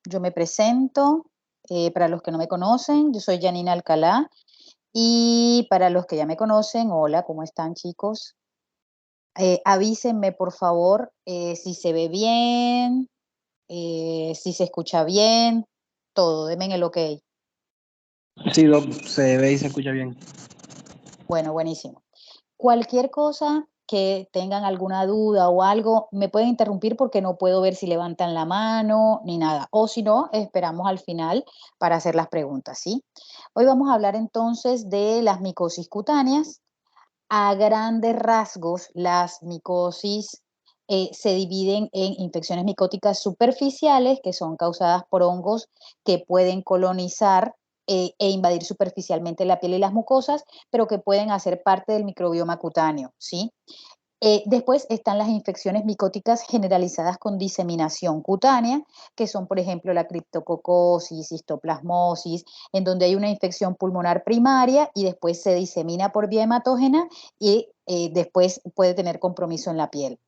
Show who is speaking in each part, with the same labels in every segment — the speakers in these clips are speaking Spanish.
Speaker 1: Yo me presento, para los que no me conocen, yo soy Janina Alcalá y para los que ya me conocen, hola, ¿cómo están chicos? Avísenme por favor si se ve bien, si se escucha bien, todo, denme el ok.
Speaker 2: Sí, se ve y se escucha bien.
Speaker 1: Bueno, buenísimo. Cualquier cosa que tengan alguna duda o algo, me pueden interrumpir porque no puedo ver si levantan la mano ni nada. O si no, esperamos al final para hacer las preguntas, ¿sí? Hoy vamos a hablar entonces de las micosis cutáneas. A grandes rasgos, las micosis se dividen en infecciones micóticas superficiales, que son causadas por hongos que pueden colonizar e invadir superficialmente la piel y las mucosas, pero que pueden hacer parte del microbioma cutáneo, ¿sí? Después están las infecciones micóticas generalizadas con diseminación cutánea, que son, por ejemplo, la criptococosis, histoplasmosis, en donde hay una infección pulmonar primaria y después se disemina por vía hematógena y después puede tener compromiso en la piel.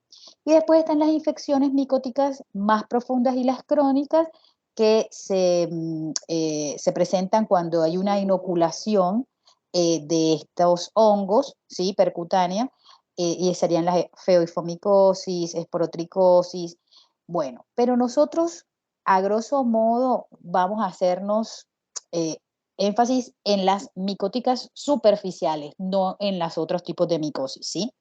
Speaker 1: Y después están las infecciones micóticas más profundas y las crónicas que se presentan cuando hay una inoculación de estos hongos, ¿sí? Percutánea, y serían las feoifomicosis, esporotricosis. Bueno, pero nosotros, a grosso modo, vamos a hacernos eh, énfasis en las micóticas superficiales, no en los otros tipos de micosis, ¿sí?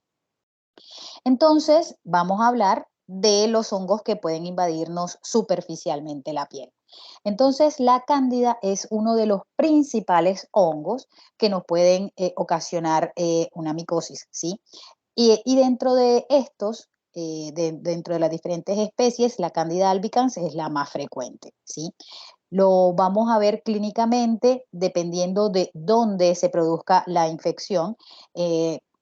Speaker 1: Entonces, vamos a hablar de los hongos que pueden invadirnos superficialmente la piel. Entonces, la cándida es uno de los principales hongos que nos pueden ocasionar una micosis, ¿sí? Y dentro de estos, dentro de las diferentes especies, la Candida albicans es la más frecuente, ¿sí? Lo vamos a ver clínicamente dependiendo de dónde se produzca la infección.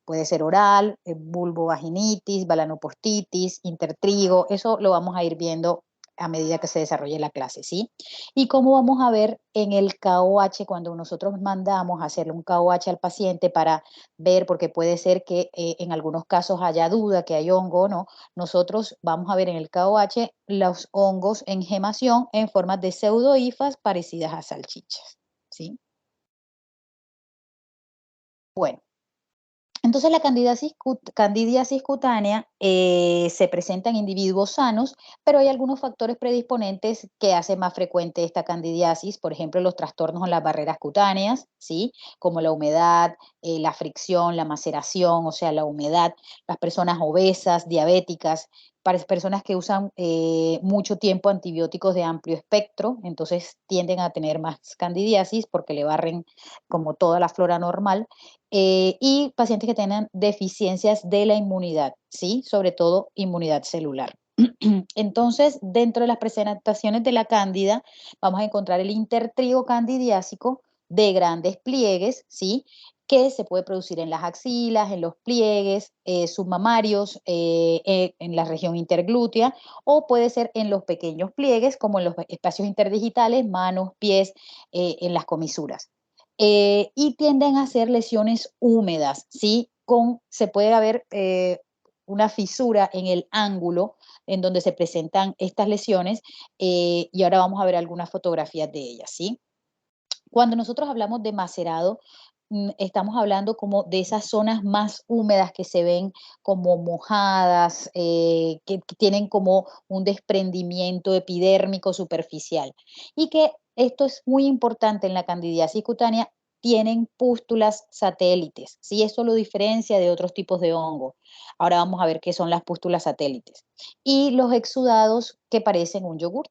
Speaker 1: Puede ser oral, vulvovaginitis, balanopostitis, intertrigo, eso lo vamos a ir viendo a medida que se desarrolle la clase, ¿sí? Y como vamos a ver en el KOH, cuando nosotros mandamos a hacerle un KOH al paciente para ver, porque puede ser que en algunos casos haya duda que hay hongo o no, nosotros vamos a ver en el KOH los hongos en gemación en formas de pseudohifas parecidas a salchichas, ¿sí? Bueno, entonces la candidiasis cutánea se presenta en individuos sanos, pero hay algunos factores predisponentes que hacen más frecuente esta candidiasis, por ejemplo, los trastornos en las barreras cutáneas, ¿sí? Como la humedad, la fricción, la maceración, o sea, la humedad, las personas obesas, diabéticas, para personas que usan mucho tiempo antibióticos de amplio espectro, entonces tienden a tener más candidiasis porque le barren como toda la flora normal, y pacientes que tengan deficiencias de la inmunidad, ¿sí? Sobre todo inmunidad celular. Entonces, dentro de las presentaciones de la cándida, vamos a encontrar el intertrigo candidiásico de grandes pliegues, ¿sí? Que se puede producir en las axilas, en los pliegues submamarios, en la región interglútea, o puede ser en los pequeños pliegues, como en los espacios interdigitales, manos, pies, en las comisuras. Y tienden a ser lesiones húmedas, ¿sí? Se puede haber una fisura en el ángulo en donde se presentan estas lesiones, y ahora vamos a ver algunas fotografías de ellas, ¿sí? Cuando nosotros hablamos de macerado, estamos hablando como de esas zonas más húmedas que se ven como mojadas, que tienen como un desprendimiento epidérmico superficial. Y que esto es muy importante en la candidiasis cutánea, tienen pústulas satélites, ¿sí? Eso lo diferencia de otros tipos de hongo. Ahora vamos a ver qué son las pústulas satélites. Y los exudados que parecen un yogur.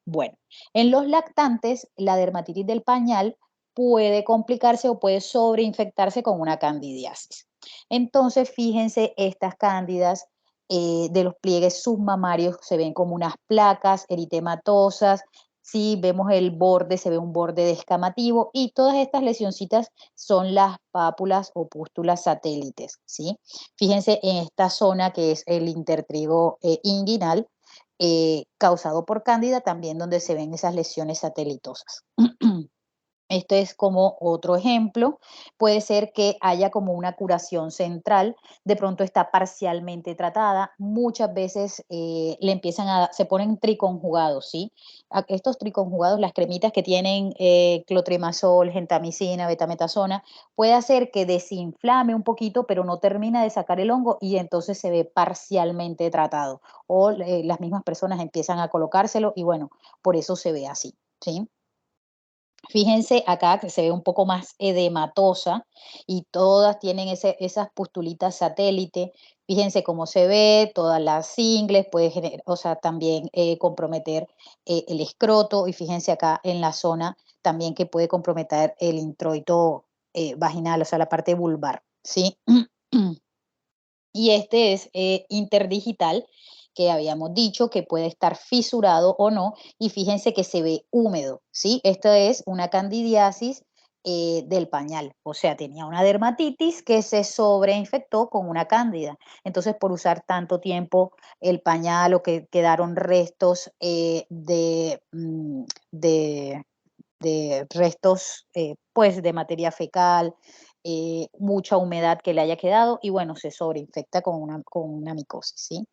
Speaker 1: Bueno, en los lactantes, la dermatitis del pañal puede complicarse o puede sobreinfectarse con una candidiasis. Entonces, fíjense, estas cándidas de los pliegues submamarios se ven como unas placas eritematosas. Si vemos el borde, se ve un borde descamativo y todas estas lesioncitas son las pápulas o pústulas satélites, ¿sí? Fíjense en esta zona que es el intertrigo inguinal, causado por cándida, también donde se ven esas lesiones satelitosas. Esto es como otro ejemplo. Puede ser que haya como una curación central, de pronto está parcialmente tratada. Muchas veces se ponen triconjugados, ¿sí? Estos triconjugados, las cremitas que tienen clotrimazol, gentamicina, betametasona, puede hacer que desinflame un poquito, pero no termina de sacar el hongo y entonces se ve parcialmente tratado. O las mismas personas empiezan a colocárselo y bueno, por eso se ve así, ¿sí? Fíjense acá que se ve un poco más edematosa y todas tienen esas pustulitas satélite. Fíjense cómo se ve, todas las ingles, puede generar, o sea, también comprometer el escroto y fíjense acá en la zona también que puede comprometer el introito vaginal, o sea, la parte vulvar, ¿sí? Y este es interdigital, que habíamos dicho que puede estar fisurado o no, y fíjense que se ve húmedo, ¿sí? Esto es una candidiasis del pañal, o sea, tenía una dermatitis que se sobreinfectó con una cándida. Entonces, por usar tanto tiempo el pañal o que quedaron restos de de restos, pues, de materia fecal, mucha humedad que le haya quedado y bueno, se sobreinfecta con una micosis, ¿sí?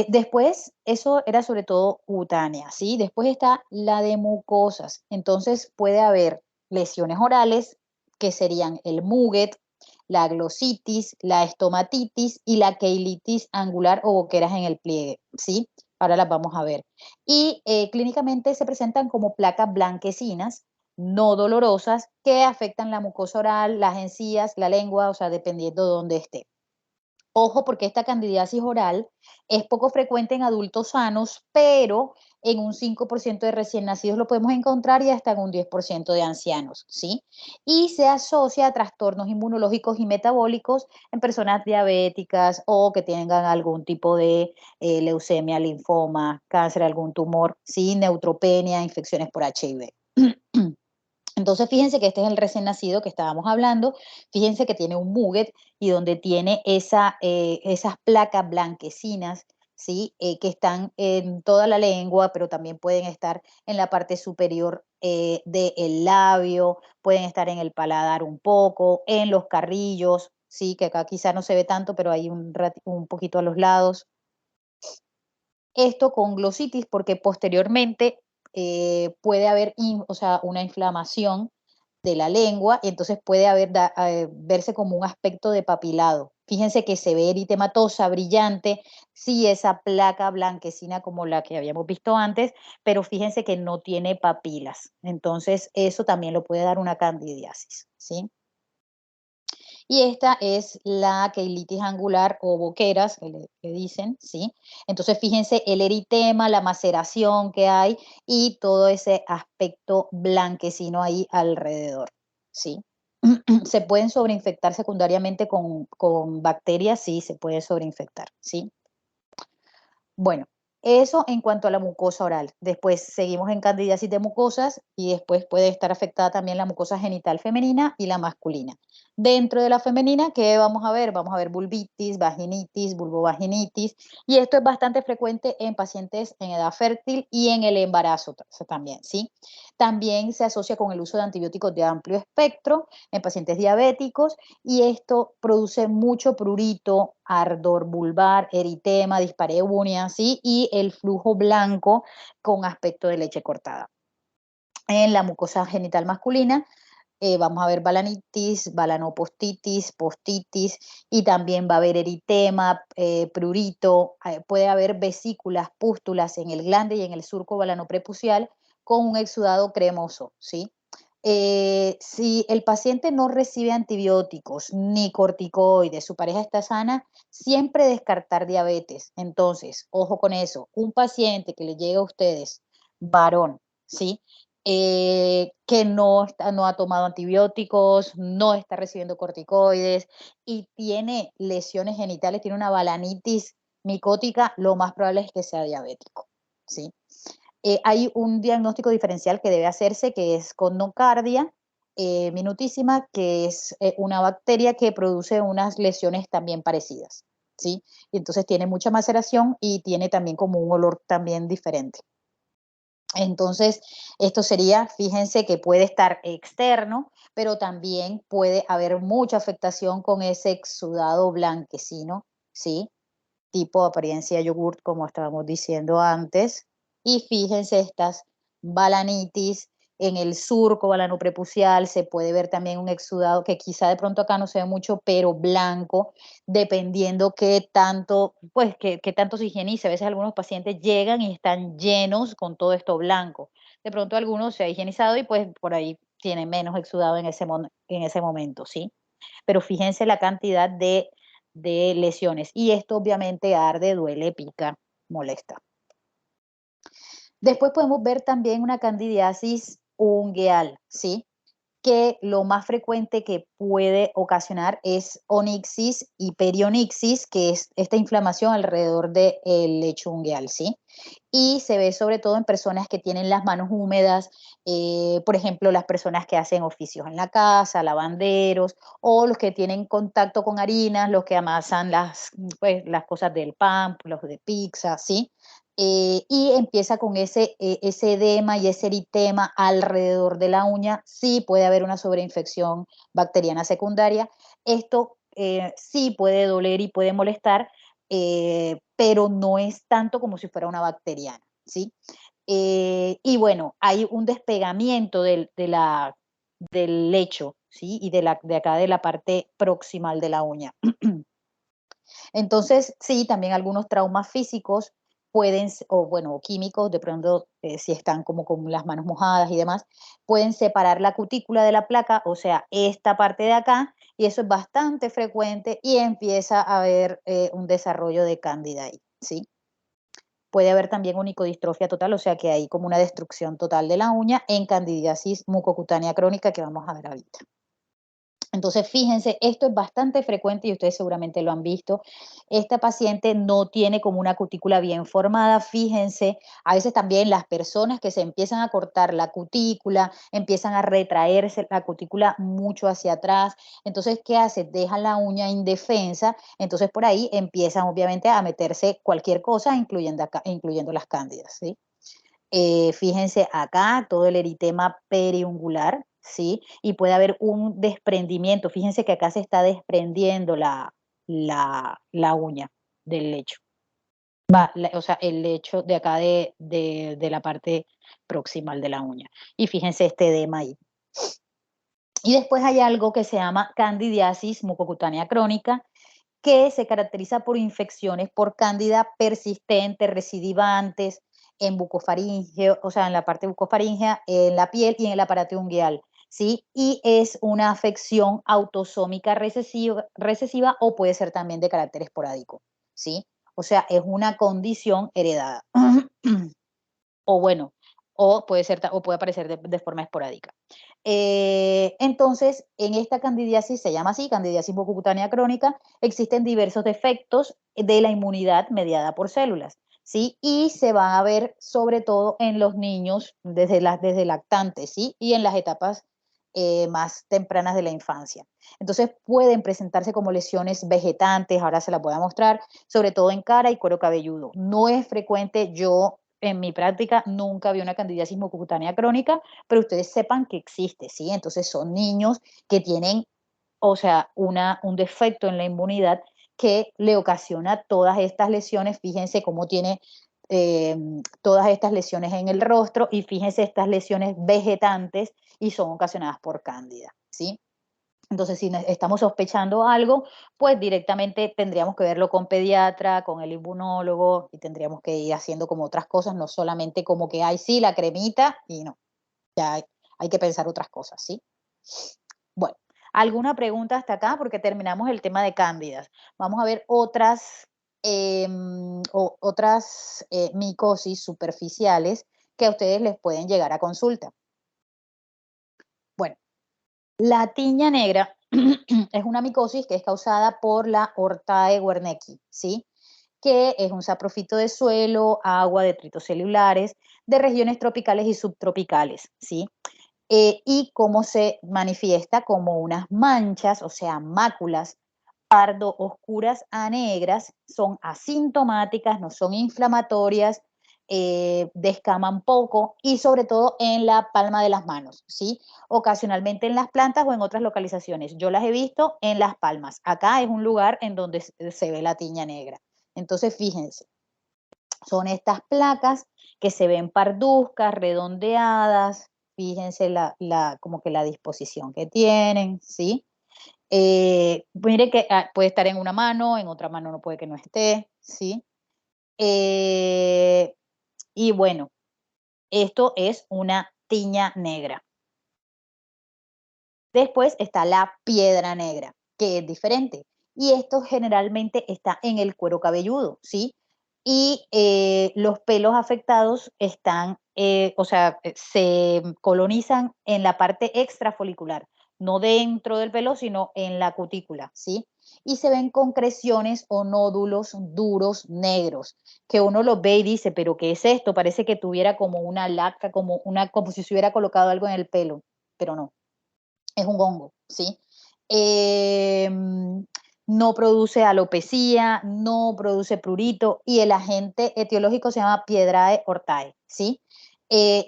Speaker 1: Después, eso era sobre todo cutánea, ¿sí? Después está la de mucosas. Entonces puede haber lesiones orales, que serían el muget, la glositis, la estomatitis y la queilitis angular o boqueras en el pliegue, ¿sí? Ahora las vamos a ver. Y clínicamente se presentan como placas blanquecinas, no dolorosas, que afectan la mucosa oral, las encías, la lengua, o sea, dependiendo de dónde esté. Ojo, porque esta candidiasis oral es poco frecuente en adultos sanos, pero en un 5% de recién nacidos lo podemos encontrar y hasta en un 10% de ancianos, ¿sí? Y se asocia a trastornos inmunológicos y metabólicos en personas diabéticas o que tengan algún tipo de leucemia, linfoma, cáncer, algún tumor, ¿sí? Neutropenia, infecciones por HIV. Entonces, fíjense que este es el recién nacido que estábamos hablando. Fíjense que tiene un muget y donde tiene esas placas blanquecinas, ¿sí? Que están en toda la lengua, pero también pueden estar en la parte superior del labio, pueden estar en el paladar un poco, en los carrillos, ¿sí? Que acá quizá no se ve tanto, pero hay un poquito a los lados. Esto con glositis porque posteriormente puede haber o sea, una inflamación de la lengua y entonces puede verse como un aspecto de papilado. Fíjense que se ve eritematosa, brillante, sí esa placa blanquecina como la que habíamos visto antes, pero fíjense que no tiene papilas. Entonces eso también lo puede dar una candidiasis, ¿sí? Y esta es la queilitis angular o boqueras, que dicen, ¿sí? Entonces, fíjense el eritema, la maceración que hay y todo ese aspecto blanquecino ahí alrededor, ¿sí? ¿Se pueden sobreinfectar secundariamente con bacterias? Sí, se puede sobreinfectar, ¿sí? Bueno, eso en cuanto a la mucosa oral. Después seguimos en candidiasis de mucosas y después puede estar afectada también la mucosa genital femenina y la masculina. Dentro de la femenina, ¿qué vamos a ver? Vamos a ver vulvitis, vaginitis, vulvovaginitis y esto es bastante frecuente en pacientes en edad fértil y en el embarazo también, ¿sí? También se asocia con el uso de antibióticos de amplio espectro en pacientes diabéticos y esto produce mucho prurito, ardor vulvar, eritema, dispareunia, ¿sí? Y el flujo blanco con aspecto de leche cortada. En la mucosa genital masculina vamos a ver balanitis, balanopostitis, postitis y también va a haber eritema, prurito, puede haber vesículas, pústulas en el glande y en el surco balanoprepucial con un exudado cremoso, ¿sí? Si el paciente no recibe antibióticos ni corticoides, su pareja está sana, siempre descartar diabetes. Entonces, ojo con eso, un paciente que le llega a ustedes, varón, ¿sí? Que no ha tomado antibióticos, no está recibiendo corticoides y tiene lesiones genitales, tiene una balanitis micótica, lo más probable es que sea diabético, ¿sí? Hay un diagnóstico diferencial que debe hacerse, que es con nocardia minutísima, que es una bacteria que produce unas lesiones también parecidas, ¿sí? Y entonces tiene mucha maceración y tiene también como un olor también diferente. Entonces, esto sería, fíjense que puede estar externo, pero también puede haber mucha afectación con ese exudado blanquecino, ¿sí? Tipo apariencia yogurt, como estábamos diciendo antes. Y fíjense estas balanitis en el surco balano prepucial, se puede ver también un exudado que quizá de pronto acá no se ve mucho, pero blanco, dependiendo qué tanto, pues, qué tanto se higienice. A veces algunos pacientes llegan y están llenos con todo esto blanco. De pronto algunos se ha higienizado y pues por ahí tiene menos exudado en ese momento, ¿sí? Pero fíjense la cantidad de lesiones. Y esto obviamente arde, duele, pica, molesta. Después podemos ver también una candidiasis ungueal, ¿sí? Que lo más frecuente que puede ocasionar es onixis y perionixis, que es esta inflamación alrededor del lecho ungueal, ¿sí? Y se ve sobre todo en personas que tienen las manos húmedas, por ejemplo, las personas que hacen oficios en la casa, lavanderos, o los que tienen contacto con harinas, los que amasan pues, las cosas del pan, los de pizza, ¿sí? Y empieza con ese edema y ese eritema alrededor de la uña, sí puede haber una sobreinfección bacteriana secundaria. Esto sí puede doler y puede molestar, pero no es tanto como si fuera una bacteriana, ¿sí? Y bueno, hay un despegamiento del lecho, ¿sí? Y de acá de la parte proximal de la uña. Entonces, sí, también algunos traumas físicos pueden, o bueno, químicos, de pronto, si están como con las manos mojadas y demás, pueden separar la cutícula de la placa, o sea, esta parte de acá, y eso es bastante frecuente y empieza a haber un desarrollo de cándida ahí, ¿sí? Puede haber también onicodistrofia total, o sea que hay como una destrucción total de la uña en candidiasis mucocutánea crónica que vamos a ver ahorita. Entonces, fíjense, esto es bastante frecuente y ustedes seguramente lo han visto. Esta paciente no tiene como una cutícula bien formada. Fíjense, a veces también las personas que se empiezan a cortar la cutícula, empiezan a retraerse la cutícula mucho hacia atrás. Entonces, ¿qué hace? Dejan la uña indefensa. Entonces, por ahí empiezan obviamente a meterse cualquier cosa, incluyendo las cándidas, ¿sí? Fíjense acá, todo el eritema periungular, ¿sí? Y puede haber un desprendimiento. Fíjense que acá se está desprendiendo la uña del lecho. O sea, el lecho de acá de la parte proximal de la uña. Y fíjense este edema ahí. Y después hay algo que se llama candidiasis mucocutánea crónica, que se caracteriza por infecciones por cándida persistentes, recidivantes, en bucofaringeo, o sea, en la parte bucofaringea, en la piel y en el aparato ungueal, ¿sí? Y es una afección autosómica recesiva o puede ser también de carácter esporádico, ¿sí? O sea, es una condición heredada. O bueno, o puede aparecer de forma esporádica. Entonces, en esta candidiasis, se llama así, candidiasis mucocutánea crónica, existen diversos defectos de la inmunidad mediada por células, ¿sí? Y se va a ver sobre todo en los niños desde lactantes, ¿sí? Y en las etapas más tempranas de la infancia. Entonces pueden presentarse como lesiones vegetantes, ahora se las voy a mostrar, sobre todo en cara y cuero cabelludo. No es frecuente, yo en mi práctica nunca vi una candidiasis mucocutánea crónica, pero ustedes sepan que existe, ¿sí? Entonces son niños que tienen, o sea, un defecto en la inmunidad que le ocasiona todas estas lesiones. Fíjense cómo tiene todas estas lesiones en el rostro y fíjense estas lesiones vegetantes y son ocasionadas por cándida, ¿sí? Entonces, si estamos sospechando algo, pues directamente tendríamos que verlo con pediatra, con el inmunólogo y tendríamos que ir haciendo como otras cosas, no solamente como que, ay, sí, la cremita y no, ya hay que pensar otras cosas, ¿sí? Bueno, ¿alguna pregunta hasta acá? Porque terminamos el tema de cándidas. Vamos a ver otras micosis superficiales que a ustedes les pueden llegar a consulta. Bueno, la tiña negra es una micosis que es causada por la Ortae guernesii, ¿sí? Que es un saprofito de suelo, agua, detritos celulares, de regiones tropicales y subtropicales, ¿sí? Y cómo se manifiesta como unas manchas, o sea, máculas pardo oscuras a negras, son asintomáticas, no son inflamatorias, descaman poco y sobre todo en la palma de las manos, ¿sí? Ocasionalmente en las plantas o en otras localizaciones. Yo las he visto en las palmas. Acá es un lugar en donde se ve la tiña negra. Entonces, fíjense, son estas placas que se ven parduzcas, redondeadas, fíjense como que la disposición que tienen, ¿sí? Mire que puede estar en una mano, en otra mano no puede que no esté, ¿sí? Eh, y bueno, esto es una tiña negra. Después está la piedra negra, que es diferente. Y esto generalmente está en el cuero cabelludo, ¿sí? Y los pelos afectados están, o sea, se colonizan en la parte extrafolicular, no dentro del pelo, sino en la cutícula, ¿sí? Y se ven concreciones o nódulos duros negros, que uno los ve y dice, pero ¿qué es esto? Parece que tuviera como una laca, como si se hubiera colocado algo en el pelo, pero no, es un hongo, ¿sí? Eh, no produce alopecia, no produce prurito y el agente etiológico se llama Piedrae hortae, ¿sí?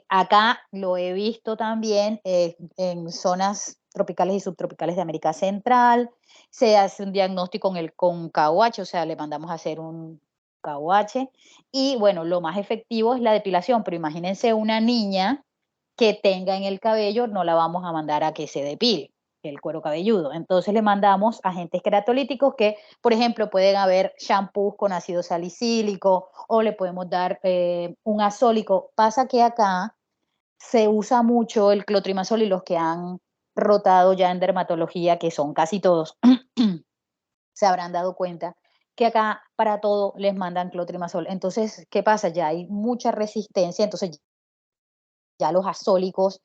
Speaker 1: Acá lo he visto también en zonas tropicales y subtropicales de América Central. Se hace un diagnóstico con KUH, o sea, le mandamos a hacer un KUH. Y bueno, lo más efectivo es la depilación, pero imagínense una niña que tenga en el cabello, no la vamos a mandar a que se depile el cuero cabelludo. Entonces le mandamos agentes queratolíticos que, por ejemplo, pueden haber shampoos con ácido salicílico o le podemos dar un azólico. Pasa que acá se usa mucho el clotrimazol y los que han rotado ya en dermatología, que son casi todos, se habrán dado cuenta que acá para todo les mandan clotrimazol. Entonces, ¿qué pasa? Ya hay mucha resistencia, entonces ya los azólicos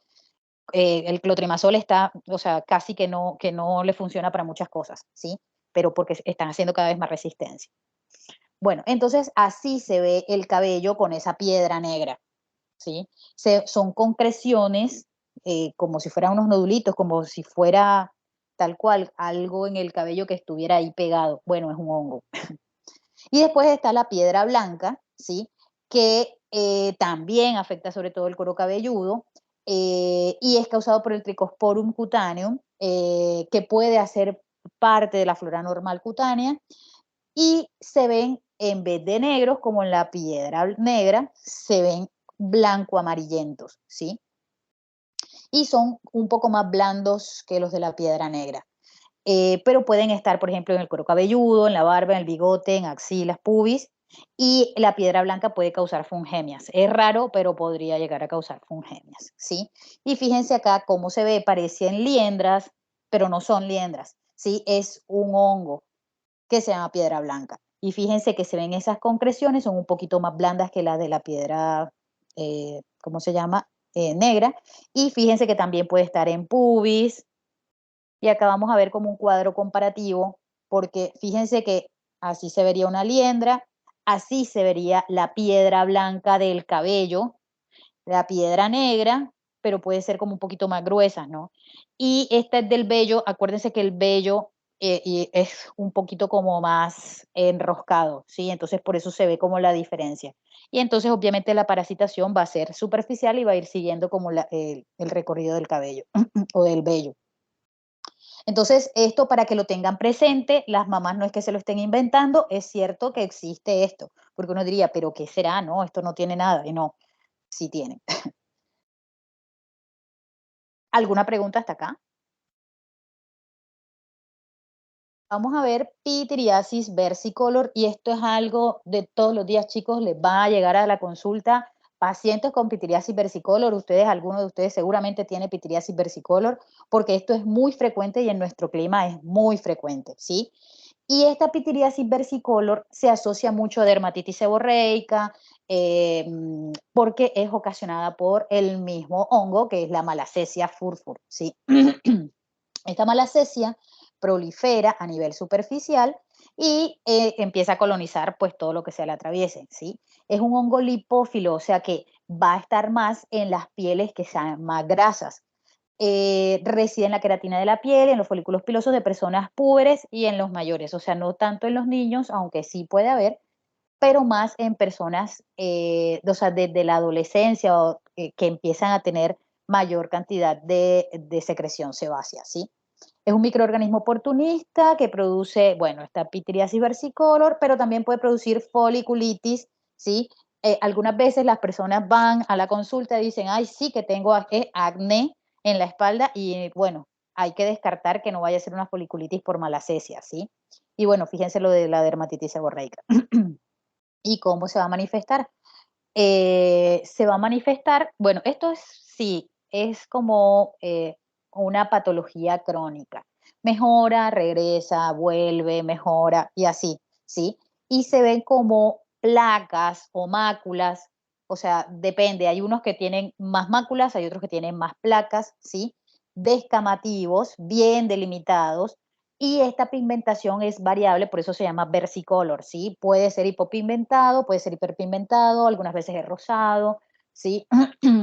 Speaker 1: el clotrimazol está, o sea, casi que no le funciona para muchas cosas, ¿sí? Pero porque están haciendo cada vez más resistencia. Bueno, entonces así se ve el cabello con esa piedra negra, ¿sí? Son concreciones como si fueran unos nodulitos, como si fuera tal cual algo en el cabello que estuviera ahí pegado. Bueno, es un hongo. Y después está la piedra blanca, ¿sí? Que también afecta sobre todo el cuero cabelludo y es causado por el Trichosporum cutáneum, que puede hacer parte de la flora normal cutánea y se ven, en vez de negros, como en la piedra negra, se ven blanco-amarillentos, ¿sí? Y son un poco más blandos que los de la piedra negra. Pero pueden estar, por ejemplo, en el cuero cabelludo, en la barba, en el bigote, en axilas, pubis, y la piedra blanca puede causar fungemias. Es raro, pero podría llegar a causar fungemias, ¿sí? Y fíjense acá cómo se ve, parecen liendras, pero no son liendras, ¿sí? Es un hongo que se llama piedra blanca. Y fíjense que se ven esas concreciones, son un poquito más blandas que las de la piedra, ¿cómo se llama? Negra. Y fíjense que también puede estar en pubis, y acá vamos a ver como un cuadro comparativo, porque fíjense que así se vería una liendra, así se vería la piedra blanca del cabello, la piedra negra, pero puede ser como un poquito más gruesa, ¿no? Y esta es del vello, acuérdense que el vello y es un poquito como más enroscado, ¿sí? Entonces por eso se ve como la diferencia. Y entonces obviamente la parasitación va a ser superficial y va a ir siguiendo como el recorrido del cabello o del vello. Entonces, esto para que lo tengan presente, las mamás no es que se lo estén inventando, es cierto que existe esto, porque uno diría, pero ¿qué será? No, esto no tiene nada, y no, sí tiene. ¿Alguna pregunta hasta acá? Vamos a ver pityriasis versicolor y esto es algo de todos los días, chicos, les va a llegar a la consulta pacientes con pityriasis versicolor. Ustedes, alguno de ustedes seguramente tiene pityriasis versicolor porque esto es muy frecuente y en nuestro clima es muy frecuente, ¿sí? Y esta pityriasis versicolor se asocia mucho a dermatitis seborreica porque es ocasionada por el mismo hongo que es la Malassezia furfur, ¿sí? Esta malacesia prolifera a nivel superficial y empieza a colonizar pues todo lo que se le atraviese, ¿sí? Es un hongo lipófilo, o sea que va a estar más en las pieles que sean más grasas. Reside en la queratina de la piel, en los folículos pilosos de personas púberes y en los mayores, o sea, no tanto en los niños, aunque sí puede haber, pero más en personas, o sea, desde la adolescencia o que empiezan a tener mayor cantidad de secreción sebácea, ¿sí? Es un microorganismo oportunista que produce, bueno, esta pityriasis versicolor, pero también puede producir foliculitis, ¿sí? Algunas veces las personas van a la consulta y dicen, ay, sí que tengo acné en la espalda y bueno, hay que descartar que no vaya a ser una foliculitis por malacesia, ¿sí? Y bueno, fíjense lo de la dermatitis seborreica. ¿Y cómo se va a manifestar? Se va a manifestar, bueno, esto es sí, es como una patología crónica. Mejora, regresa, vuelve, mejora y así, ¿sí? Y se ven como placas o máculas, o sea, depende, hay unos que tienen más máculas, hay otros que tienen más placas, ¿sí? Descamativos, bien delimitados, y esta pigmentación es variable, por eso se llama versicolor, ¿sí? Puede ser hipopigmentado, puede ser hiperpigmentado, algunas veces es rosado, ¿sí?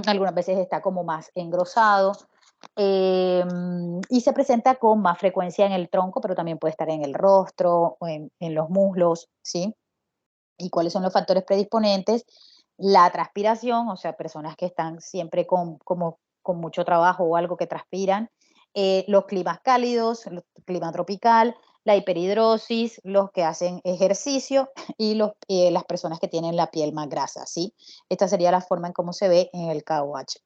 Speaker 1: Algunas veces está como más engrosado. Y se presenta con más frecuencia en el tronco, pero también puede estar en el rostro o en los muslos, ¿sí? ¿Y cuáles son los factores predisponentes? La transpiración, o sea, personas que están siempre con mucho trabajo o algo que transpiran, los climas cálidos, el clima tropical, la hiperhidrosis, los que hacen ejercicio y las personas que tienen la piel más grasa, ¿sí? Esta sería la forma en cómo se ve en el KOH.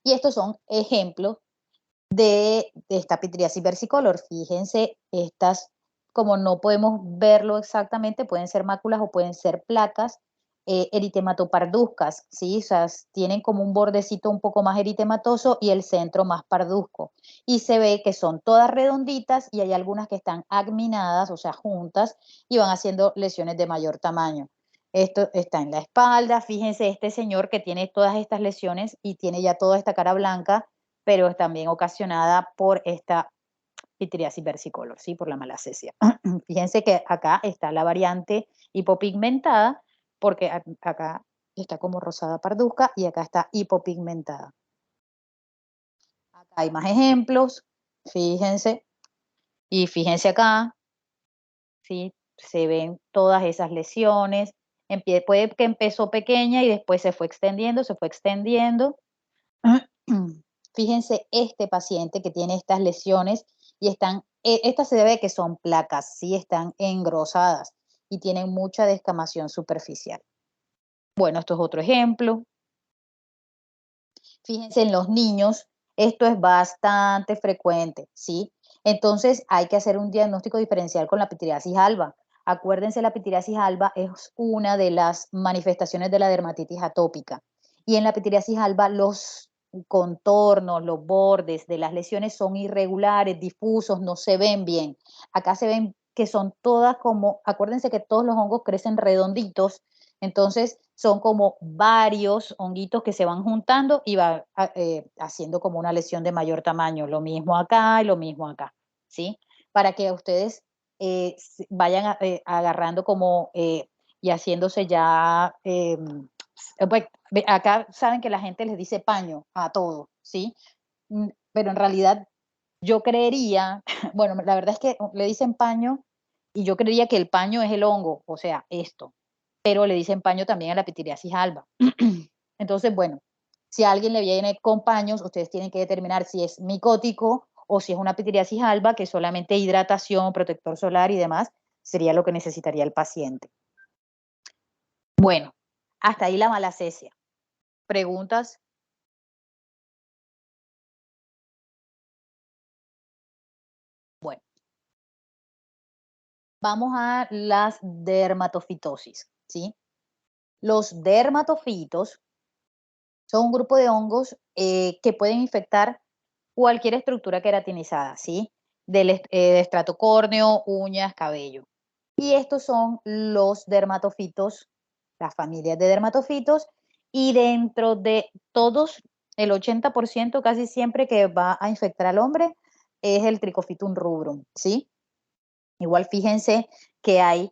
Speaker 1: Y estos son ejemplos de esta pityriasis versicolor. Fíjense, estas, como no podemos verlo exactamente, pueden ser máculas o pueden ser placas, eritematoparducas, ¿sí? O sea, tienen como un bordecito un poco más eritematoso y el centro más parduzco. Y se ve que son todas redonditas y hay algunas que están agminadas, o sea, juntas, y van haciendo lesiones de mayor tamaño. Esto está en la espalda. Fíjense, este señor que tiene todas estas lesiones y tiene ya toda esta cara blanca, pero es también ocasionada por esta pityriasis versicolor, ¿sí? Por la malacesia. Fíjense que acá está la variante hipopigmentada, porque acá está como rosada parduzca y acá está hipopigmentada. Acá hay más ejemplos, fíjense, y fíjense acá, ¿sí? Se ven todas esas lesiones. Puede que empezó pequeña y después se fue extendiendo, se fue extendiendo. Fíjense este paciente que tiene estas lesiones y estas se debe que son placas, sí están engrosadas y tienen mucha descamación superficial. Bueno, esto es otro ejemplo. Fíjense en los niños, esto es bastante frecuente, ¿sí? Entonces hay que hacer un diagnóstico diferencial con la pityriasis alba. Acuérdense, la pityriasis alba es una de las manifestaciones de la dermatitis atópica. Y en la pityriasis alba los contornos, los bordes de las lesiones son irregulares, difusos, no se ven bien. Acá se ven que son todas como, acuérdense que todos los hongos crecen redonditos, entonces son como varios honguitos que se van juntando y va haciendo como una lesión de mayor tamaño. Lo mismo acá y lo mismo acá, ¿sí? Para que ustedes vayan agarrando como y haciéndose ya, pues, acá saben que la gente les dice paño a todo, ¿sí? Pero en realidad yo creería, bueno, la verdad es que le dicen paño y yo creería que el paño es el hongo, o sea, esto, pero le dicen paño también a la pityriasis alba. Entonces, bueno, si a alguien le viene con paños, ustedes tienen que determinar si es micótico o si es una pityriasis alba, que solamente hidratación, protector solar y demás sería lo que necesitaría el paciente. Bueno, hasta ahí la malacesia. ¿Preguntas? Bueno, vamos a las dermatofitosis, ¿sí? Los dermatofitos son un grupo de hongos que pueden infectar cualquier estructura queratinizada, ¿sí? Del estrato córneo, uñas, cabello. Y estos son los dermatofitos, las familias de dermatofitos, y dentro de todos, el 80% casi siempre que va a infectar al hombre es el Trichofitum rubrum, ¿sí? Igual fíjense que hay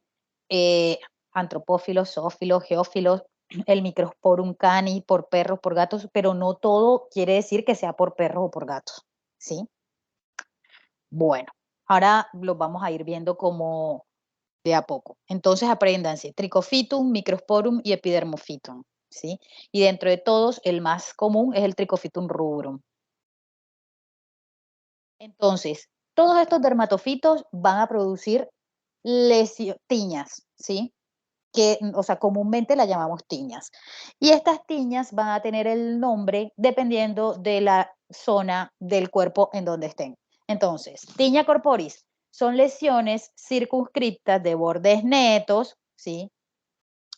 Speaker 1: antropófilos, zoófilos, geófilos, el Microsporum cani por perros, por gatos, pero no todo quiere decir que sea por perros o por gatos, ¿sí? Bueno, ahora los vamos a ir viendo como de a poco. Entonces apréndanse Trichofitum, Microsporum y Epidermophytum, ¿sí? Y dentro de todos, el más común es el Trichofitum rubrum. Entonces, todos estos dermatofitos van a producir tiñas, ¿sí? Que, o sea, comúnmente las llamamos tiñas. Y estas tiñas van a tener el nombre dependiendo de la zona del cuerpo en donde estén. Entonces, tiña corporis son lesiones circunscriptas de bordes netos, ¿sí?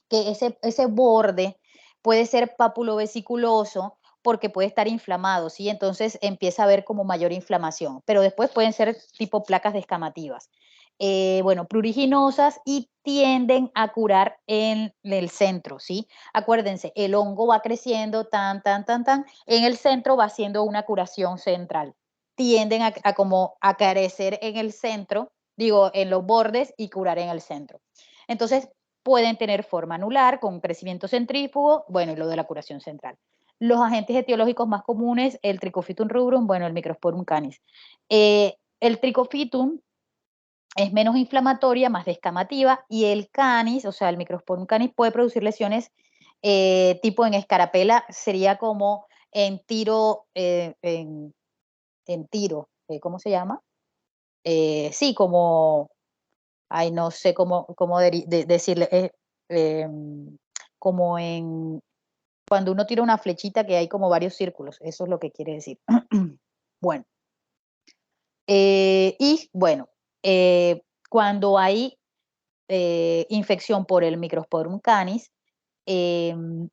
Speaker 1: Que ese borde puede ser papulobesiculoso porque puede estar inflamado, ¿sí? Entonces empieza a haber como mayor inflamación, pero después pueden ser tipo placas descamativas. Bueno, pruriginosas y tienden a curar en el centro, ¿sí? Acuérdense, el hongo va creciendo tan, tan, tan, tan, en el centro va haciendo una curación central. Tienden a como a carecer en el centro, digo, en los bordes y curar en el centro. Entonces, pueden tener forma anular con crecimiento centrífugo, bueno, y lo de la curación central. Los agentes etiológicos más comunes, el Trichofitum rubrum, bueno, el Microsporum canis. El Trichofitum es menos inflamatoria, más descamativa, y el canis, o sea, el Microsporum canis puede producir lesiones tipo en escarapela, sería como en tiro, en tiro, ¿cómo se llama? Sí, como ay, no sé cómo decirle, como en cuando uno tira una flechita que hay como varios círculos, eso es lo que quiere decir. Bueno, y bueno, cuando hay infección por el Microsporum canis,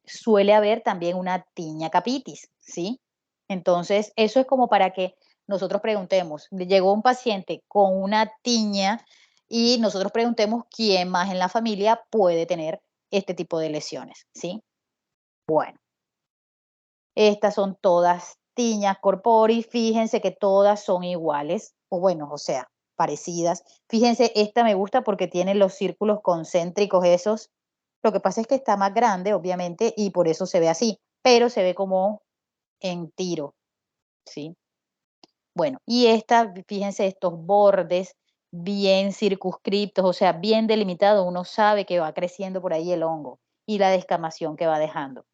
Speaker 1: suele haber también una tiña capitis, ¿sí? Entonces, eso es como para que nosotros preguntemos, llegó un paciente con una tiña y nosotros preguntemos quién más en la familia puede tener este tipo de lesiones, ¿sí? Bueno, estas son todas tiñas corporis, fíjense que todas son iguales, o bueno, o sea, parecidas. Fíjense, esta me gusta porque tiene los círculos concéntricos esos. Lo que pasa es que está más grande, obviamente, y por eso se ve así, pero se ve como en tiro, ¿sí? Bueno, y esta, fíjense, estos bordes bien circunscriptos, o sea, bien delimitados, uno sabe que va creciendo por ahí el hongo y la descamación que va dejando.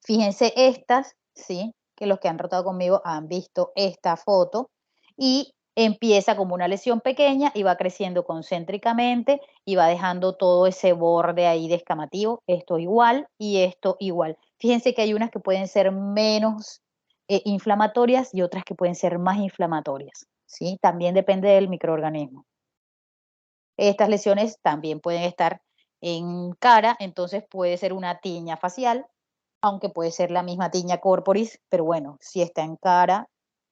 Speaker 1: Fíjense estas, ¿sí? Que los que han rotado conmigo han visto esta foto y empieza como una lesión pequeña y va creciendo concéntricamente y va dejando todo ese borde ahí descamativo, esto igual y esto igual. Fíjense que hay unas que pueden ser menos inflamatorias y otras que pueden ser más inflamatorias, ¿sí? También depende del microorganismo. Estas lesiones también pueden estar en cara, entonces puede ser una tiña facial, aunque puede ser la misma tiña corporis, pero bueno, si está en cara,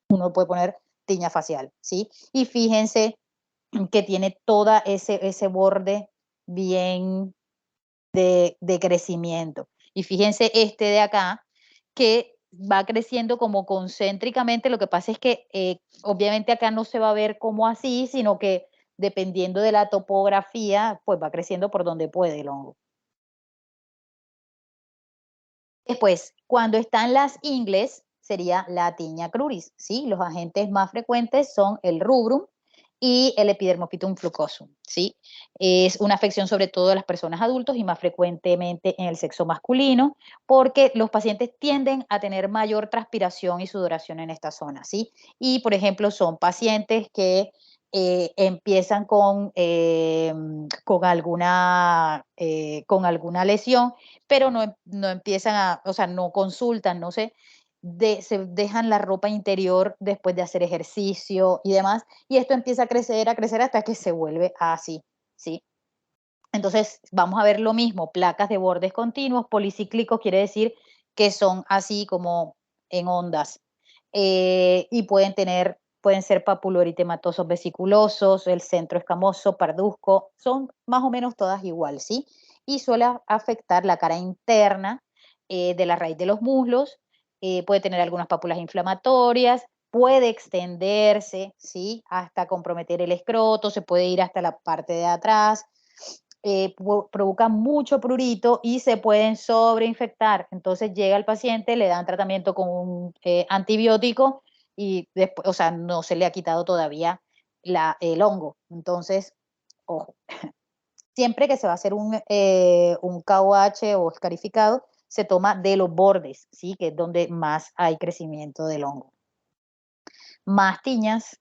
Speaker 1: uno puede poner tiña facial, ¿sí? Y fíjense que tiene toda ese borde bien de crecimiento. Y fíjense este de acá, que va creciendo como concéntricamente. Lo que pasa es que obviamente acá no se va a ver como así, sino que dependiendo de la topografía, pues va creciendo por donde puede el hongo. Después, cuando están las ingles, sería la tiña cruris, ¿sí? Los agentes más frecuentes son el rubrum y el Epidermophytum flucosum, ¿sí? Es una afección sobre todo de las personas adultos y más frecuentemente en el sexo masculino, porque los pacientes tienden a tener mayor transpiración y sudoración en esta zona, ¿sí? Y, por ejemplo, son pacientes que empiezan con alguna lesión pero no empiezan o sea, no consultan, no sé, se dejan la ropa interior después de hacer ejercicio y demás, y esto empieza a crecer hasta que se vuelve así, ¿sí? Entonces, vamos a ver lo mismo, placas de bordes continuos, policíclicos quiere decir que son así como en ondas, y pueden ser papuloeritematosos vesiculosos, el centro escamoso, parduzco, son más o menos todas igual, ¿sí? Y suele afectar la cara interna de la raíz de los muslos, puede tener algunas pápulas inflamatorias, puede extenderse, ¿sí? Hasta comprometer el escroto, se puede ir hasta la parte de atrás, provocan mucho prurito y se pueden sobreinfectar. Entonces llega el paciente, le dan tratamiento con un antibiótico y después, o sea, no se le ha quitado todavía el hongo. Entonces ojo, siempre que se va a hacer un KOH o escarificado, se toma de los bordes, ¿sí? Que es donde más hay crecimiento del hongo. Más tiñas.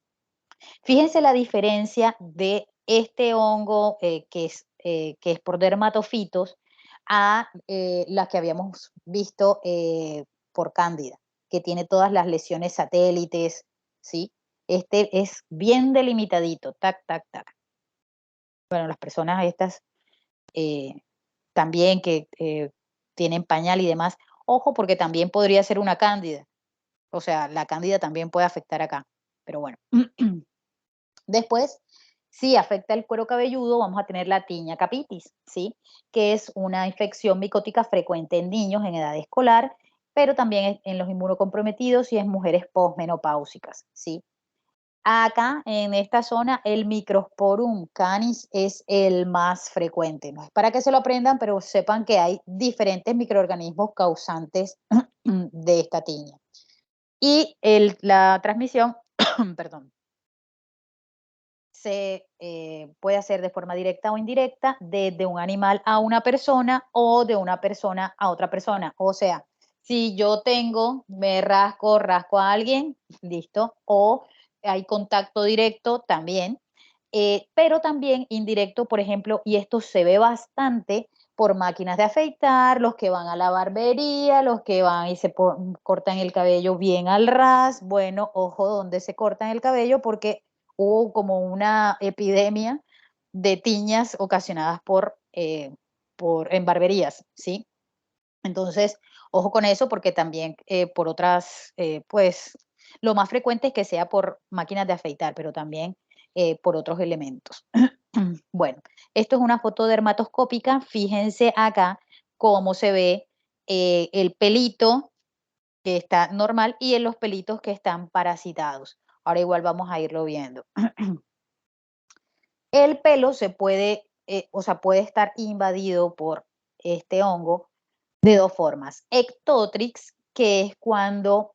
Speaker 1: Fíjense la diferencia de este hongo que es por dermatofitos a la que habíamos visto por cándida, que tiene todas las lesiones satélites, ¿sí? Este es bien delimitadito, tac, tac, tac. Bueno, las personas estas eh, también que tienen pañal y demás, ojo porque también podría ser una cándida, o sea, la cándida también puede afectar acá, pero bueno. Después, si afecta el cuero cabelludo, vamos a tener la tiña capitis, ¿sí? Que es una infección micótica frecuente en niños en edad escolar, pero también en los inmunocomprometidos y en mujeres posmenopáusicas, ¿sí? Acá, en esta zona, el Microsporum canis es el más frecuente. No es para que se lo aprendan, pero sepan que hay diferentes microorganismos causantes de esta tiña. Y la transmisión, perdón, se puede hacer de forma directa o indirecta, de un animal a una persona o de una persona a otra persona. O sea, si yo me rasco a alguien, listo, o hay contacto directo también, pero también indirecto, por ejemplo, y esto se ve bastante por máquinas de afeitar, los que van a la barbería, los que van y cortan el cabello bien al ras. Bueno, ojo donde se cortan el cabello porque hubo como una epidemia de tiñas ocasionadas en barberías, ¿sí? Entonces, ojo con eso porque también por otras, pues, lo más frecuente es que sea por máquinas de afeitar, pero también por otros elementos. Bueno, esto es una foto dermatoscópica. Fíjense acá cómo se ve el pelito que está normal y en los pelitos que están parasitados. Ahora igual vamos a irlo viendo. El pelo puede estar invadido por este hongo de dos formas. Ectotrix, que es cuando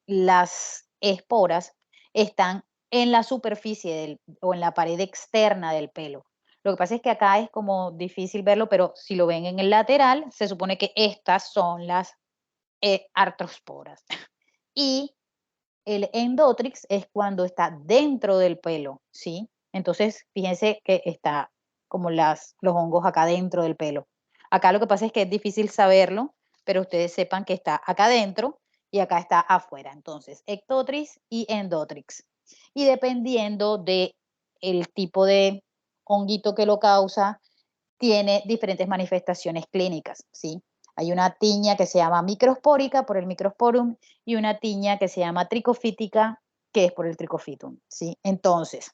Speaker 1: las esporas están en la superficie o en la pared externa del pelo. Lo que pasa es que acá es como difícil verlo, pero si lo ven en el lateral, se supone que estas son las artrosporas. Y el endotrix es cuando está dentro del pelo, ¿sí? Entonces, fíjense que está como los hongos acá dentro del pelo. Acá lo que pasa es que es difícil saberlo, pero ustedes sepan que está acá adentro y acá está afuera. Entonces, ectotrix y endotrix. Y dependiendo de el tipo de honguito que lo causa, tiene diferentes manifestaciones clínicas, ¿sí? Hay una tiña que se llama microspórica por el microsporum y una tiña que se llama tricofítica, que es por el tricofitum, ¿sí? Entonces,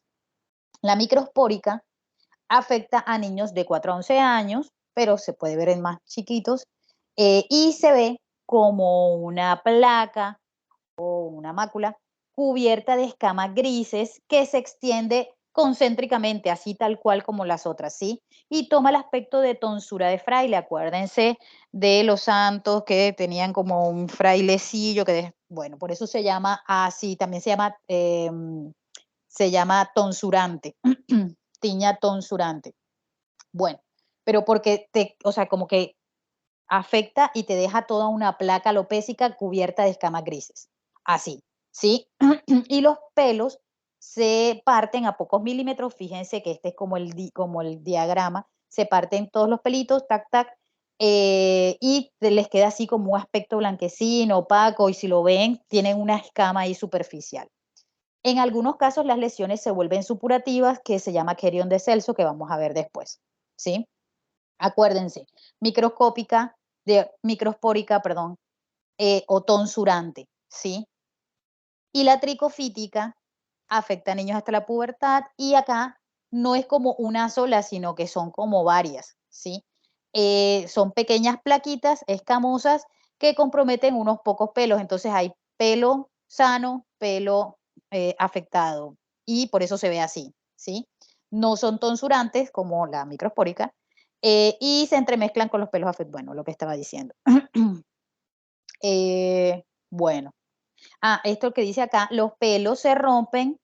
Speaker 1: la microspórica afecta a niños de 4 a 11 años, pero se puede ver en más chiquitos, y se ve como una placa o una mácula cubierta de escamas grises que se extiende concéntricamente, así tal cual como las otras, ¿sí? Y toma el aspecto de tonsura de fraile. Acuérdense de los santos que tenían como un frailecillo, bueno, por eso se llama así, también se llama tonsurante, tiña tonsurante. Bueno, pero porque o sea, como que afecta y te deja toda una placa alopécica cubierta de escamas grises. Así, ¿sí? Y los pelos se parten a pocos milímetros. Fíjense que este es como el diagrama. Se parten todos los pelitos, tac, tac, y les queda así como un aspecto blanquecino, opaco, y si lo ven, tienen una escama ahí superficial. En algunos casos las lesiones se vuelven supurativas, que se llama Querion de Celso, que vamos a ver después, ¿sí? Acuérdense, microspórica, perdón, o tonsurante, ¿sí? Y la tricofítica afecta a niños hasta la pubertad y acá no es como una sola, sino que son como varias, ¿sí? Son pequeñas plaquitas escamosas que comprometen unos pocos pelos, entonces hay pelo sano, pelo afectado y por eso se ve así, ¿sí? No son tonsurantes como la microspórica y se entremezclan con los pelos afectados, bueno, lo que estaba diciendo. Bueno. Esto que dice acá, los pelos se rompen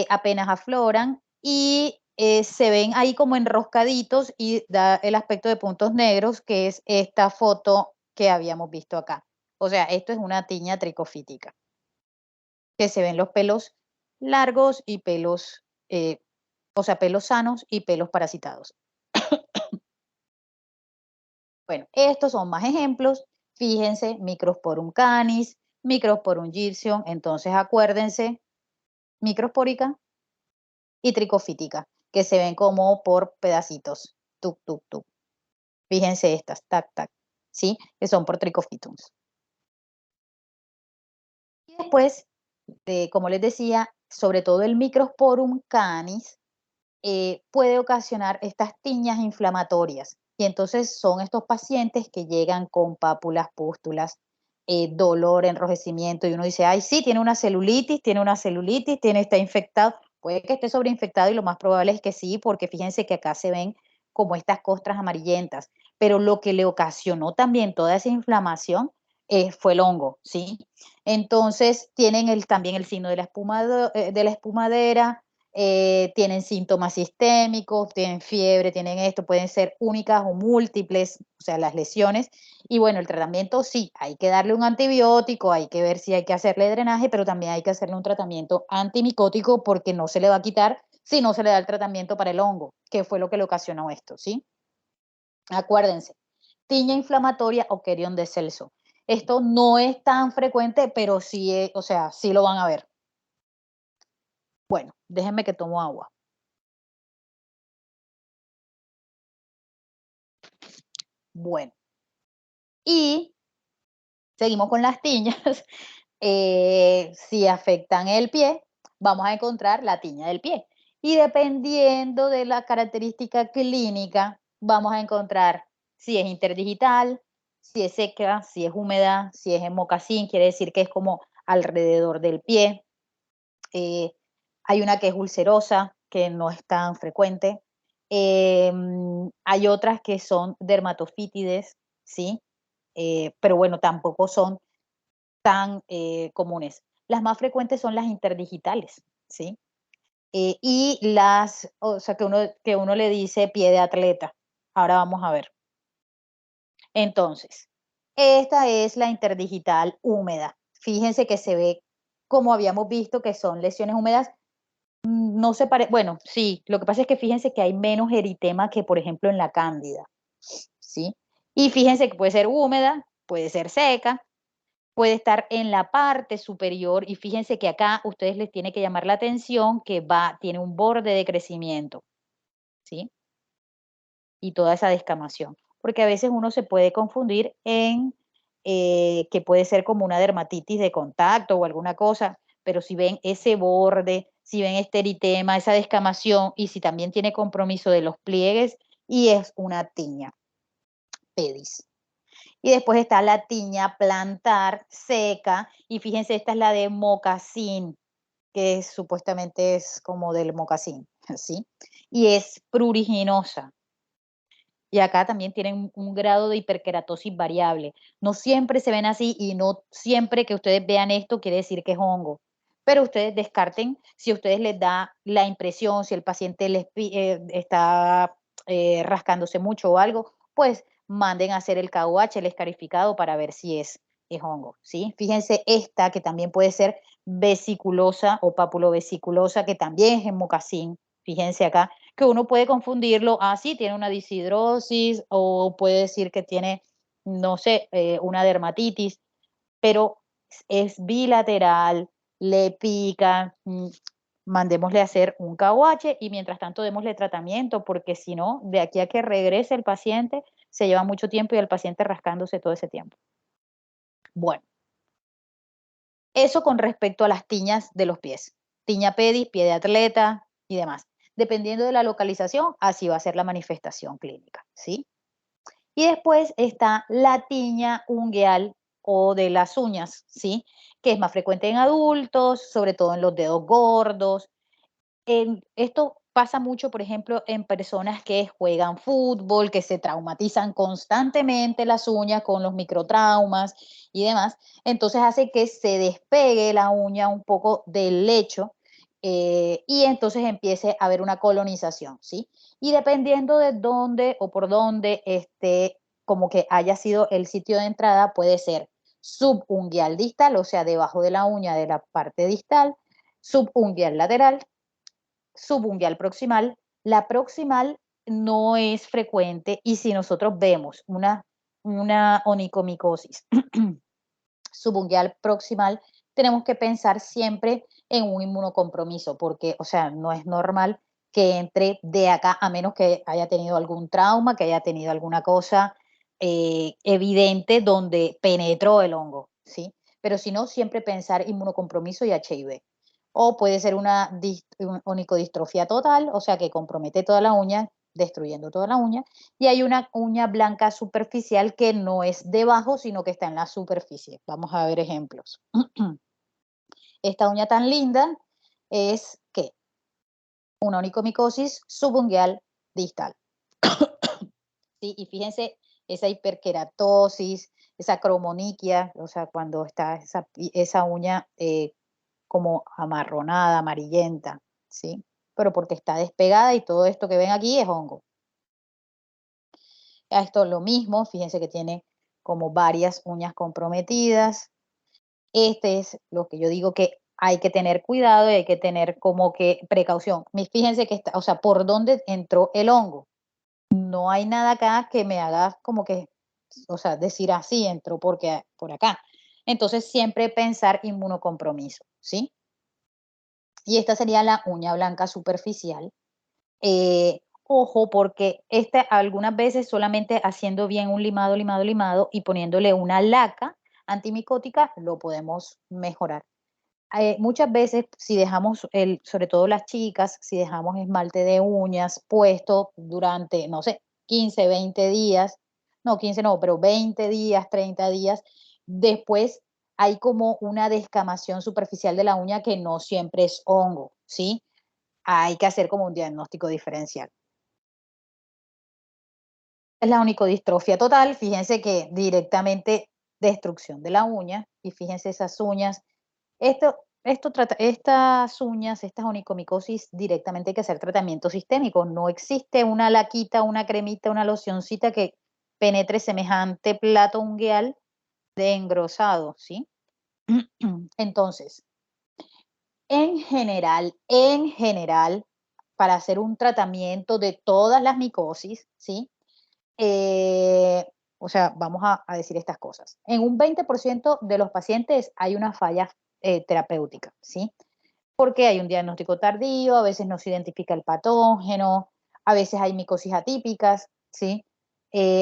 Speaker 1: apenas afloran y se ven ahí como enroscaditos y da el aspecto de puntos negros, que es esta foto que habíamos visto acá. O sea, esto es una tiña tricofítica, que se ven los pelos largos y pelos, o sea, pelos sanos y pelos parasitados. Bueno, estos son más ejemplos. Fíjense, Microsporum canis, Microsporum gypsum. Entonces, acuérdense, microspórica y tricofítica, que se ven como por pedacitos. Tuc, tuc, tuc. Fíjense estas, tac, tac, ¿sí? Que son por tricofitums. Y después, como les decía, sobre todo el Microsporum canis puede ocasionar estas tiñas inflamatorias. Y entonces son estos pacientes que llegan con pápulas, pústulas, dolor, enrojecimiento, y uno dice, ay, sí, tiene una celulitis, está infectado. Puede que esté sobreinfectado y lo más probable es que sí, porque fíjense que acá se ven como estas costras amarillentas. Pero lo que le ocasionó también toda esa inflamación fue el hongo, ¿sí? Entonces tienen también el signo de la espumadera, tienen síntomas sistémicos, tienen fiebre, tienen esto, pueden ser únicas o múltiples, o sea, las lesiones. Y bueno, el tratamiento sí, hay que darle un antibiótico, hay que ver si hay que hacerle drenaje, pero también hay que hacerle un tratamiento antimicótico porque no se le va a quitar si no se le da el tratamiento para el hongo, que fue lo que le ocasionó esto, ¿sí? Acuérdense, tiña inflamatoria o querión de Celso. Esto no es tan frecuente, pero sí, o sea, sí lo van a ver. Bueno, déjenme que tomo agua. Bueno, y seguimos con las tiñas. Si afectan el pie, vamos a encontrar la tiña del pie. Y dependiendo de la característica clínica, vamos a encontrar si es interdigital, si es seca, si es húmeda, si es en mocasín, quiere decir que es como alrededor del pie. Hay una que es ulcerosa, que no es tan frecuente. Hay otras que son dermatofítides, ¿sí? Pero bueno, tampoco son tan comunes. Las más frecuentes son las interdigitales, ¿sí? Y o sea, que uno le dice pie de atleta. Ahora vamos a ver. Entonces, esta es la interdigital húmeda. Fíjense que se ve como habíamos visto que son lesiones húmedas. No se parece, bueno, sí, lo que pasa es que fíjense que hay menos eritema que, por ejemplo, en la cándida, ¿sí? Y fíjense que puede ser húmeda, puede ser seca, puede estar en la parte superior y fíjense que acá ustedes les tiene que llamar la atención que tiene un borde de crecimiento, ¿sí? Y toda esa descamación, porque a veces uno se puede confundir en que puede ser como una dermatitis de contacto o alguna cosa, pero si ven ese borde, si ven este eritema, esa descamación y si también tiene compromiso de los pliegues y es una tiña pedis. Y después está la tiña plantar seca. Y fíjense, esta es la de mocasín, que supuestamente es como del mocasín, ¿sí? Y es pruriginosa. Y acá también tienen un grado de hiperkeratosis variable. No siempre se ven así y no siempre que ustedes vean esto quiere decir que es hongo. Pero ustedes descarten si a ustedes les da la impresión, si el paciente está rascándose mucho o algo, pues manden a hacer el KUH, el escarificado, para ver si es hongo, ¿sí? Fíjense esta que también puede ser vesiculosa o papulovesiculosa, que también es en mocasín. Fíjense acá, que uno puede confundirlo, sí, tiene una disidrosis o puede decir que tiene, no sé, una dermatitis, pero es bilateral, le pica, mandémosle a hacer un KOH y mientras tanto démosle tratamiento, porque si no, de aquí a que regrese el paciente, se lleva mucho tiempo y el paciente rascándose todo ese tiempo. Bueno, eso con respecto a las tiñas de los pies. Tiña pedis, pie de atleta y demás. Dependiendo de la localización, así va a ser la manifestación clínica, ¿sí? Y después está la tiña ungueal o de las uñas, ¿sí? Que es más frecuente en adultos, sobre todo en los dedos gordos. Esto pasa mucho, por ejemplo, en personas que juegan fútbol, que se traumatizan constantemente las uñas con los microtraumas y demás. Entonces hace que se despegue la uña un poco del lecho y entonces empiece a haber una colonización, ¿sí? Y dependiendo de dónde o por dónde como que haya sido el sitio de entrada, puede ser subunguial distal, o sea, debajo de la uña de la parte distal, subunguial lateral, subunguial proximal. La proximal no es frecuente y si nosotros vemos una onicomicosis subunguial proximal, tenemos que pensar siempre en un inmunocompromiso, porque, o sea, no es normal que entre de acá, a menos que haya tenido algún trauma, que haya tenido alguna cosa evidente donde penetró el hongo, ¿sí? Pero si no, siempre pensar inmunocompromiso y HIV. O puede ser una onicodistrofia total, o sea, que compromete toda la uña, destruyendo toda la uña, y hay una uña blanca superficial que no es debajo, sino que está en la superficie. Vamos a ver ejemplos. Esta uña tan linda es ¿qué? Una onicomicosis subunguial distal. ¿Sí? Y fíjense esa hiperkeratosis, esa cromoniquia, o sea, cuando está esa uña como amarronada, amarillenta, ¿sí? Pero porque está despegada y todo esto que ven aquí es hongo. Esto es lo mismo, fíjense que tiene como varias uñas comprometidas. Este es lo que yo digo que hay que tener cuidado y hay que tener como que precaución. Fíjense que está, o sea, por dónde entró el hongo. No hay nada acá que me haga como que, o sea, decir así entró porque por acá. Entonces siempre pensar inmunocompromiso, ¿sí? Y esta sería la uña blanca superficial. Ojo, porque algunas veces solamente haciendo bien un limado, limado, limado y poniéndole una laca antimicótica lo podemos mejorar. Muchas veces si dejamos, sobre todo las chicas, si dejamos esmalte de uñas puesto durante, no sé, 15, 20 días, no, 15 no, pero 20 días, 30 días, después hay como una descamación superficial de la uña que no siempre es hongo, ¿sí? Hay que hacer como un diagnóstico diferencial. Es la onicodistrofia total, fíjense que directamente destrucción de la uña, y fíjense esas uñas. Estas uñas, estas onicomicosis, directamente hay que hacer tratamiento sistémico. No existe una laquita, una cremita, una locioncita que penetre semejante plato ungueal de engrosado, ¿sí? Entonces, en general, para hacer un tratamiento de todas las micosis, ¿sí? Eh, o sea, vamos a decir estas cosas. En un 20% de los pacientes hay una falla terapéutica, ¿sí? Porque hay un diagnóstico tardío, a veces no se identifica el patógeno, a veces hay micosis atípicas, ¿sí?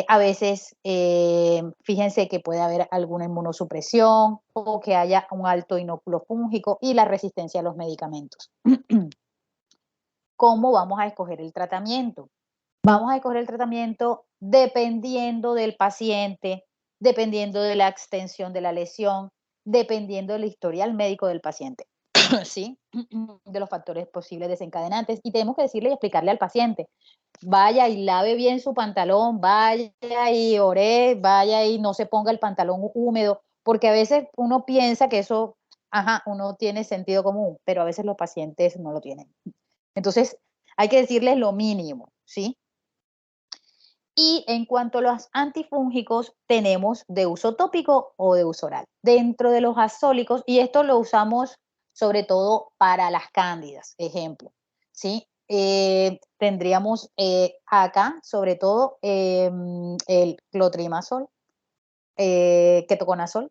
Speaker 1: A veces, fíjense que puede haber alguna inmunosupresión o que haya un alto inóculo fúngico y la resistencia a los medicamentos. ¿Cómo vamos a escoger el tratamiento? Vamos a escoger el tratamiento dependiendo del paciente, dependiendo de la extensión de la lesión, dependiendo del historial médico del paciente, ¿sí? De los factores posibles desencadenantes. Y tenemos que decirle y explicarle al paciente, vaya y lave bien su pantalón, vaya y ore, vaya y no se ponga el pantalón húmedo, porque a veces uno piensa que eso, ajá, uno tiene sentido común, pero a veces los pacientes no lo tienen. Entonces, hay que decirles lo mínimo, ¿sí? Y en cuanto a los antifúngicos, tenemos de uso tópico o de uso oral. Dentro de los azólicos, y esto lo usamos sobre todo para las cándidas, ejemplo, ¿sí? Tendríamos acá, sobre todo, el clotrimazol, ketoconazol,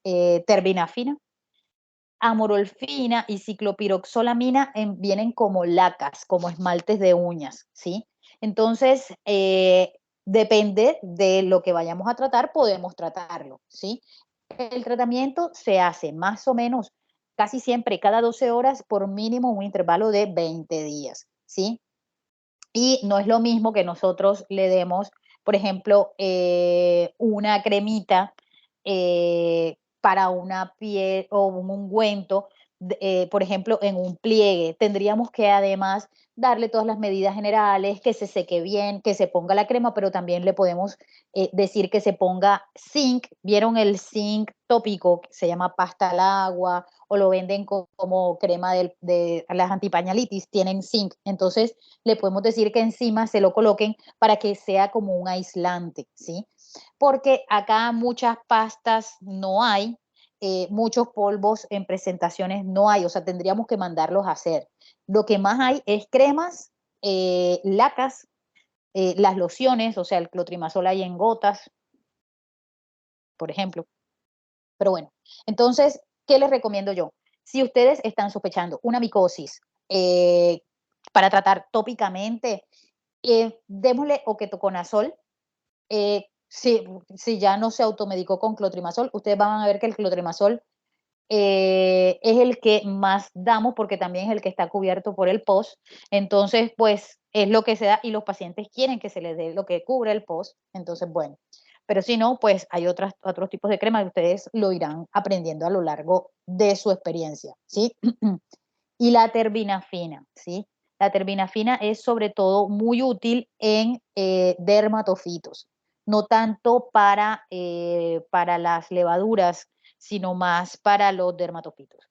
Speaker 1: terbinafina, amorolfina y ciclopiroxolamina vienen como lacas, como esmaltes de uñas, ¿sí? Entonces, depende de lo que vayamos a tratar, podemos tratarlo, ¿sí? El tratamiento se hace más o menos casi siempre cada 12 horas por mínimo un intervalo de 20 días, ¿sí? Y no es lo mismo que nosotros le demos, por ejemplo, una cremita para una piel o un ungüento por ejemplo, en un pliegue. Tendríamos que además darle todas las medidas generales, que se seque bien, que se ponga la crema, pero también le podemos decir que se ponga zinc. ¿Vieron el zinc tópico? Que se llama pasta al agua, o lo venden como crema de las antipañalitis, tienen zinc. Entonces, le podemos decir que encima se lo coloquen para que sea como un aislante, ¿sí? Porque acá muchas pastas no hay, muchos polvos en presentaciones no hay, o sea, tendríamos que mandarlos a hacer. Lo que más hay es cremas, lacas, las lociones, o sea, el clotrimazol hay en gotas, por ejemplo. Pero bueno, entonces, ¿qué les recomiendo yo? Si ustedes están sospechando una micosis para tratar tópicamente, démosle o ketoconazol. Si ya no se automedicó con clotrimazol, ustedes van a ver que el clotrimazol es el que más damos porque también es el que está cubierto por el POS. Entonces, pues es lo que se da y los pacientes quieren que se les dé lo que cubre el POS. Entonces, bueno, pero si no, pues hay otros tipos de crema que ustedes lo irán aprendiendo a lo largo de su experiencia, ¿sí? Y la terbinafina, ¿sí? La terbinafina es sobre todo muy útil en dermatofitos, no tanto para las levaduras, sino más para los dermatofitos.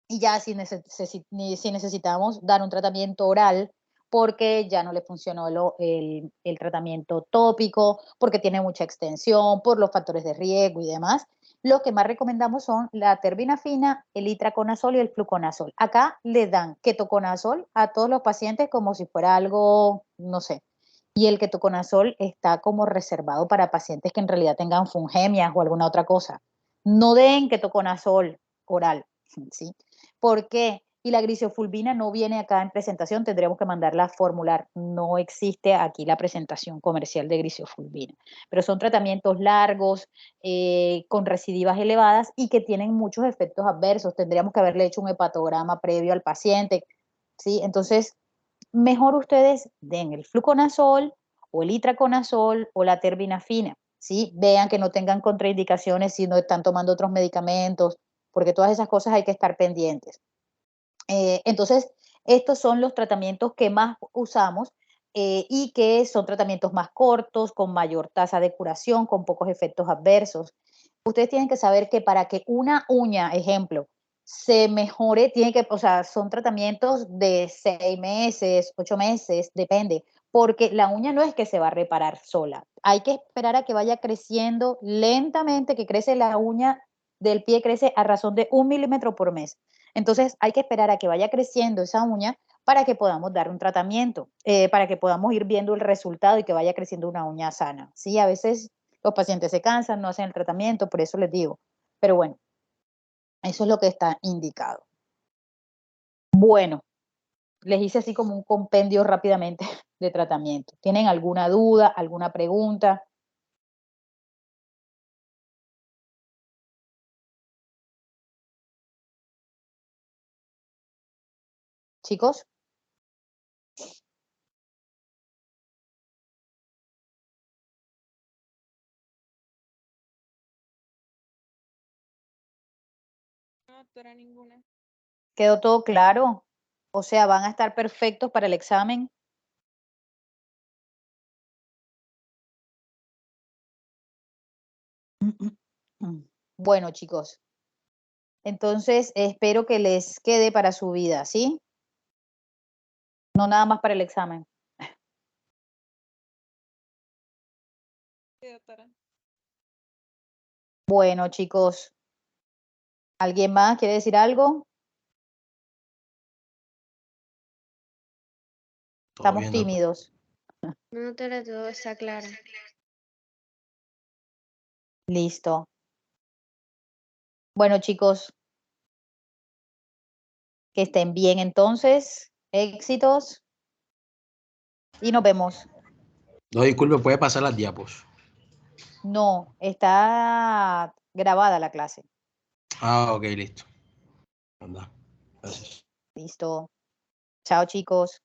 Speaker 1: Y ya si necesitamos dar un tratamiento oral, porque ya no le funcionó el tratamiento tópico, porque tiene mucha extensión, por los factores de riesgo y demás, lo que más recomendamos son la terbinafina, el itraconazol y el fluconazol. Acá le dan ketoconazol a todos los pacientes como si fuera algo, no sé, y el ketoconazol está como reservado para pacientes que en realidad tengan fungemias o alguna otra cosa. No den ketoconazol oral, ¿sí? ¿Por qué? Y la grisofulvina no viene acá en presentación, tendríamos que mandarla a formular. No existe aquí la presentación comercial de grisofulvina, pero son tratamientos largos, con recidivas elevadas y que tienen muchos efectos adversos. Tendríamos que haberle hecho un hepatograma previo al paciente, ¿sí? Entonces, mejor ustedes den el fluconazol o el itraconazol o la terbinafina, ¿sí? Vean que no tengan contraindicaciones si no están tomando otros medicamentos, porque todas esas cosas hay que estar pendientes. Entonces, estos son los tratamientos que más usamos y que son tratamientos más cortos, con mayor tasa de curación, con pocos efectos adversos. Ustedes tienen que saber que para que una uña, ejemplo, se mejore, o sea, son tratamientos de 6 meses, 8 meses, depende, porque la uña no es que se va a reparar sola. Hay que esperar a que vaya creciendo lentamente, que crece la uña del pie, crece a razón de 1 milímetro por mes. Entonces hay que esperar a que vaya creciendo esa uña para que podamos dar un tratamiento, para que podamos ir viendo el resultado y que vaya creciendo una uña sana. Sí, a veces los pacientes se cansan, no hacen el tratamiento, por eso les digo. Pero bueno, eso es lo que está indicado. Bueno, les hice así como un compendio rápidamente de tratamiento. ¿Tienen alguna duda, alguna pregunta? Chicos,
Speaker 3: No, doctora, ninguna.
Speaker 1: ¿quedó todo claro? O sea, ¿van a estar perfectos para el examen? Bueno, chicos, entonces espero que les quede para su vida, ¿sí? No nada más para el examen.
Speaker 3: Sí, doctora.
Speaker 1: Bueno, chicos, ¿alguien más quiere decir algo?
Speaker 2: Todo
Speaker 1: Estamos
Speaker 2: bien, doctor.
Speaker 1: tímidos.
Speaker 4: No, doctora, todo está claro.
Speaker 1: Listo. Bueno, chicos, que estén bien entonces. Éxitos y nos vemos.
Speaker 2: No, disculpe, puede pasar las diapos.
Speaker 1: No, está grabada la clase.
Speaker 2: Ah, ok, listo. Anda. Gracias.
Speaker 1: Listo. Chao, chicos.